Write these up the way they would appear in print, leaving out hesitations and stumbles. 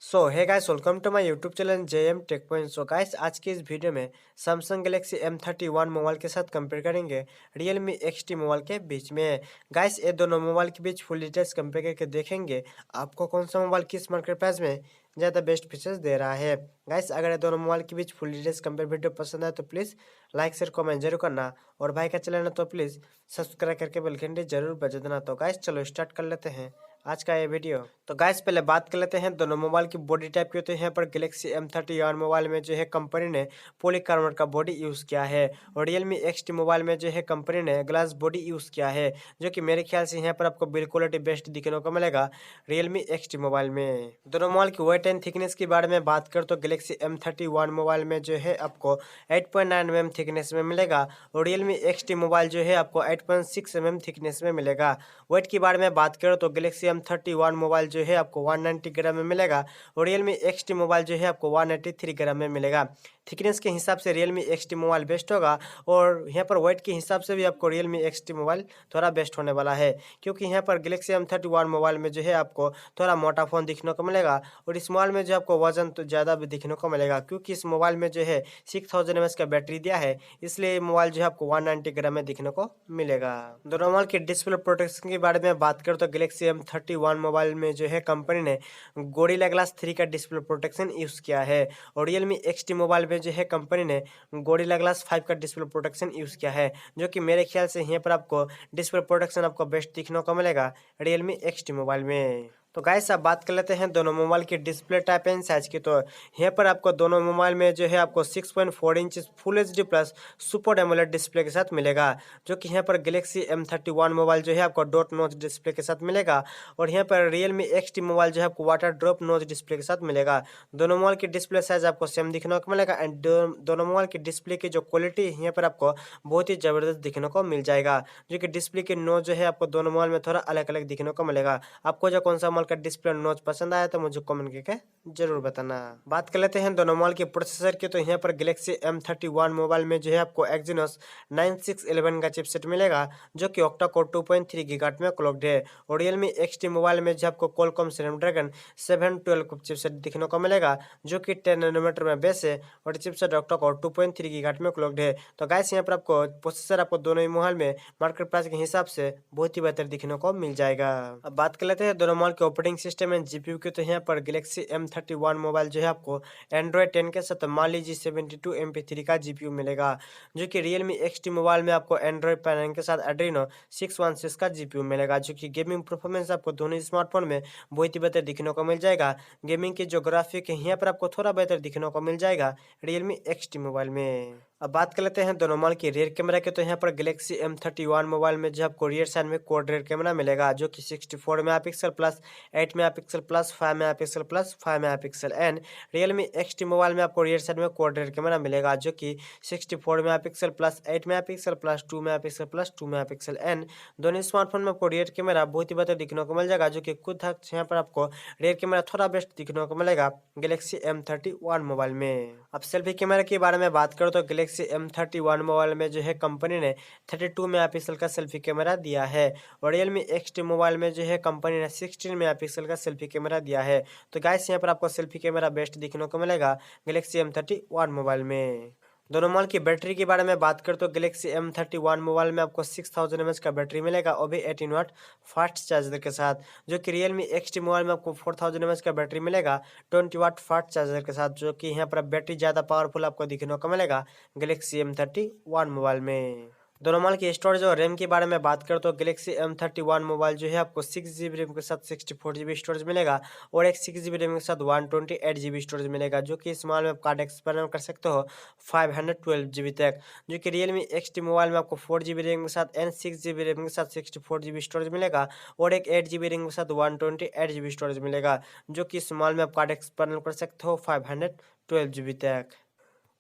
Hey guys, welcome to my YouTube channel JM tech point. Guys, आज की इस video में सैमसंग गैलेक्सी M31 मोबाइल के साथ कंपेयर करेंगे Realme XT मोबाइल के बीच में। गाइस, ये दोनों मोबाइल के बीच फुल डिटेल्स कंपेयर करके देखेंगे आपको कौन सा मोबाइल किस मार्केट प्राइस में ज़्यादा बेस्ट फीचर्स दे रहा है। गाइस, अगर ये दोनों मोबाइल के बीच फुल डिटेल्स कंपेयर वीडियो पसंद आए तो प्लीज़ लाइक शेयर कमेंट जरूर करना, और भाई का चैनल है तो प्लीज़ सब्सक्राइब करके बेल घंटी जरूर बजा देना। तो गाइस, चलो स्टार्ट कर लेते हैं आज का ये वीडियो। तो गाइस, पहले बात कर लेते हैं दोनों मोबाइल की बॉडी टाइप की। तो यहाँ पर गैलेक्सी M31 मोबाइल में जो है कंपनी ने पॉलीकार्बोनेट का बॉडी यूज़ किया है, और Realme XT मोबाइल में जो है कंपनी ने ग्लास बॉडी यूज़ किया है, जो कि मेरे ख्याल से यहाँ पर आपको बिल्ड क्वालिटी बेस्ट दिखने को मिलेगा Realme XT मोबाइल में। दोनों मोबाइल की वेट एंड थिकनेस के बारे में बात कर तो गैलेक्सी M31 मोबाइल में जो है आपको 8.9 mm थिकनेस में मिलेगा, और Realme XT मोबाइल जो है आपको 8.6 mm थिकनेस में मिलेगा। वेट के बारे में बात करो तो गैलेक्सी M31 मोबाइल जो है आपको 190 ग्राम में मिलेगा, और Realme XT मोबाइल जो है आपको 183 ग्राम में मिलेगा। थिकनेस के हिसाब से Realme XT मोबाइल बेस्ट होगा, और यहाँ पर वेट के हिसाब से भी आपको Realme XT मोबाइल थोड़ा बेस्ट होने वाला है, क्योंकि यहाँ पर गैलेक्सी M31 मोबाइल में जो है आपको थोड़ा मोटा फ़ोन दिखने को मिलेगा, और इस मोबाइल में जो आपको वजन तो ज़्यादा भी दिखने को मिलेगा, क्योंकि इस मोबाइल में जो है 6000 mAh का बैटरी दिया है, इसलिए ये मोबाइल जो है आपको 190 ग्राम में दिखने को मिलेगा। दोनों मोबाइल की डिस्प्ले प्रोटेक्शन के बारे में बात करें तो गैलेक्सी M31 मोबाइल में जो है कंपनी ने गोरिल्ला ग्लास 3 का डिस्प्ले प्रोटेक्शन यूज़ किया है, और Realme XT मोबाइल में जो है कंपनी ने गोरिल्ला ग्लास 5 का डिस्प्ले प्रोटेक्शन यूज़ किया है, जो कि मेरे ख्याल से यहाँ पर आपको डिस्प्ले प्रोटेक्शन आपको बेस्ट दिखने को मिलेगा Realme XT मोबाइल में। तो गाइस, अब बात कर लेते हैं दोनों मोबाइल की डिस्प्ले टाइप एंड साइज की। तो यहाँ पर आपको दोनों मोबाइल में जो है आपको 6.4 inch full HD plus super AMOLED display के साथ मिलेगा, जो कि यहाँ पर गैलेक्सी M31 मोबाइल जो है आपको डॉट नॉच डिस्प्ले के साथ मिलेगा, और यहाँ पर Realme XT मोबाइल जो है आपको वाटर ड्रॉप नॉच डिस्प्ले के साथ मिलेगा। दोनों मोबाइल की डिस्प्ले साइज आपको सेम दिखने को मिलेगा, एंड दोनों मोबाइल की डिस्प्ले की जो क्वालिटी है यहाँ पर आपको बहुत ही ज़बरदस्त दिखने को मिल जाएगा, जो कि डिस्प्ले की नोच जो है आपको दोनों मोबाइल में थोड़ा अलग अलग दिखने को मिलेगा। आपको जो कौन सा मोबाइल का डिस्प्ले नोच पसंद आया तो मुझे कमेंट करके जरूर बताना। बात कर लेते हैं दोनों मोबाइल के प्रोसेसर की। तो यहाँ पर गैलेक्सी M31 मोबाइल में जो है आपको Exynos 9611 का चिपसेट मिलेगा, जो कि ऑक्टा कोर 2.3 गीगाहर्ट्ज में क्लॉक्ड है, और Realme XT मोबाइल में जो आपको Qualcomm स्नैपड्रैगन 712 चिपसेट दिखने को मिलेगा, जो कि 10 नैनोमीटर में बेस है, और चिपसेट ऑक्टा कोर 2.3 गीगाहर्ट्ज में क्लॉक्ड है। तो गाइस, यहाँ पर आपको प्रोसेसर आपको दोनों ही मोबाइल में मार्केट प्राइस के हिसाब से बहुत ही बेहतर दिखने को मिल जाएगा। अब बात कर लेते हैं दोनों मोबाइल के ऑपरेटिंग सिस्टम एंड जीपीयू की। तो यहाँ पर गैलेक्सी M31 मोबाइल जो है आपको एंड्रॉयड 10 के साथ Mali G72 MP3 का जीपीयू मिलेगा, जो कि Realme XT मोबाइल में आपको एंड्रॉयड 9 के साथ Adreno 616 का जीपीयू मिलेगा, जो कि गेमिंग परफॉर्मेंस आपको दोनों स्मार्टफोन में बहुत ही बेहतर दिखने को मिल जाएगा। गेमिंग की जो ग्राफिक है यहाँ पर आपको थोड़ा बेहतर दिखने को मिल जाएगा Realme XT मोबाइल में। अब बात कर लेते हैं दोनों मोबाइल की रियर कैमरा के। तो यहाँ पर गैलेक्सी M31 मोबाइल में जो आपको रियर साइड में क्वाड रियर कैमरा मिलेगा, जो कि 64 megapixel plus 8 megapixel plus 5 megapixel plus 5 megapixel, and Realme XT mobile में आपको रियर साइड में क्वाड रियर कैमरा मिलेगा, जो कि 64 megapixel plus 8 megapixel plus 2 megapixel plus 2 megapixel, and दोनों स्मार्टफोन में आपको रियर कैमरा बहुत ही बेहतर दिखने को मिल जाएगा, जो कि खुद यहाँ पर आपको रियर कैमरा थोड़ा बेस्ट दिखने को मिलेगा गैलेक्सी M31 मोबाइल में। अब सेल्फी कैमरा के बारे में बात करो तो गैलेक्सी M31 मोबाइल में जो है कंपनी ने 32 मेगापिक्सल का सेल्फी कैमरा दिया है, और Realme XT मोबाइल में जो है कंपनी ने 16 मेगापिक्सल का सेल्फी कैमरा दिया है। तो गाइस, यहाँ पर आपको सेल्फी कैमरा बेस्ट दिखने को मिलेगा गैलेक्सी M31 मोबाइल में। दोनों मोबाइल की बैटरी के बारे में बात करें तो गैलेक्सी M31 मोबाइल में आपको 6000 mAh का बैटरी मिलेगा, और भी 18 वाट फास्ट चार्जर के साथ, जो कि Realme XT मोबाइल में आपको 4000 mAh का बैटरी मिलेगा 20 वाट फास्ट चार्जर के साथ, जो कि यहाँ पर बैटरी ज़्यादा पावरफुल आपको दिखने को मिलेगा गैलेक्सी M31 मोबाइल में। दोनों मोबाइल की स्टोरेज और रैम के बारे में बात करें तो गैलेक्सी M31 मोबाइल जो है आपको 6GB रैम के साथ 64GB स्टोरेज मिलेगा, और एक 6GB रैम के साथ 128GB स्टोरेज मिलेगा, जो कि इस मोबाइल में आप कार्ड एक्सपेंड कर सकते हो 512GB तक, जो कि Realme XT मोबाइल में आपको 4GB रैम के साथ एंड 6GB रैम के साथ 64GB स्टोरेज मिलेगा, और एक 8GB रैम के साथ 128GB स्टोरेज मिलेगा, जो कि इस मोबाइल में आप कार्ड एक्सपेंड कर सकते हो 512GB तक।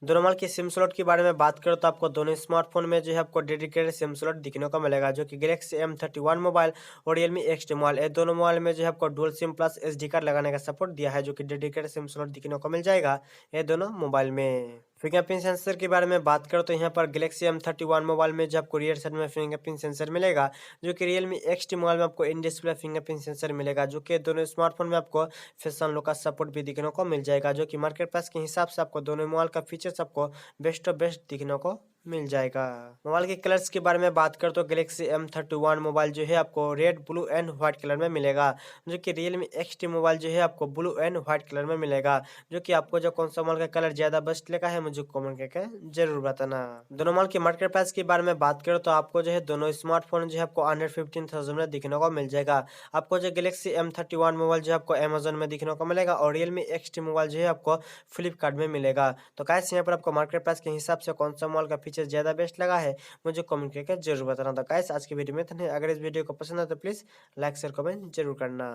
दोनों मोबाइल की सिम स्लॉट के बारे में बात करो तो आपको दोनों स्मार्टफोन में जो है आपको डेडिकेटेड सिम स्लॉट दिखने को मिलेगा, जो कि गैलेक्सी M31 मोबाइल और Realme XT मोबाइल, ये दोनों मोबाइल में जो है आपको dual SIM plus SD card लगाने का सपोर्ट दिया है, जो कि डेडिकेटेड सिम स्लॉट दिखने को मिल जाएगा ये दोनों मोबाइल में। फिंगरप्रिंट सेंसर के बारे में बात करो तो यहाँ पर गैलेक्सी M31 मोबाइल में जो आपको रियर साइड में फिंगरप्रिंट सेंसर मिलेगा, जो कि Realme XT मोबाइल में आपको इन डिस्प्ले फिंगरप्रिंट सेंसर मिलेगा, जो कि दोनों स्मार्टफोन में आपको फेस अनलॉक का सपोर्ट भी दिखने को मिल जाएगा, जो कि मार्केट प्राइस के हिसाब से आपको दोनों मोबाइल का फीचर्स आपको बेस्ट ऑफ बेस्ट दिखने को मिल जाएगा। मोबाइल के कलर्स के बारे में बात करें तो गैलेक्सी M31 मोबाइल जो है आपको red, blue and white colour में मिलेगा, जो कि Realme XT मोबाइल जो है आपको ब्लू एंड व्हाइट कलर में मिलेगा। जो कि आपको जो कौन सा मोबाइल का कलर ज्यादा बेस्ट लगा है मुझे कमेंट करके जरूर बताना। दोनों मोबाइल की मार्केट प्राइस के बारे में बात करें तो आपको जो है दोनों स्मार्टफोन जो है आपको अंडर 15,000 में दिखने को मिल जाएगा। आपको जो गैलेक्सी M31 मोबाइल जो है आपको अमेजोन में दिखने को मिलेगा और Realme XT मोबाइल जो है आपको फ्लिपकार्ट में मिलेगा। तो गाइस यहाँ पर आपको मार्केट प्राइस के हिसाब से कौन सा मोबाइल का फीचर ज्यादा बेस्ट लगा है मुझे कमेंट करके जरूर बताना। तो गाइस आज की वीडियो में इतना ही। अगर इस वीडियो को पसंद है तो प्लीज लाइक शेयर कमेंट जरूर करना।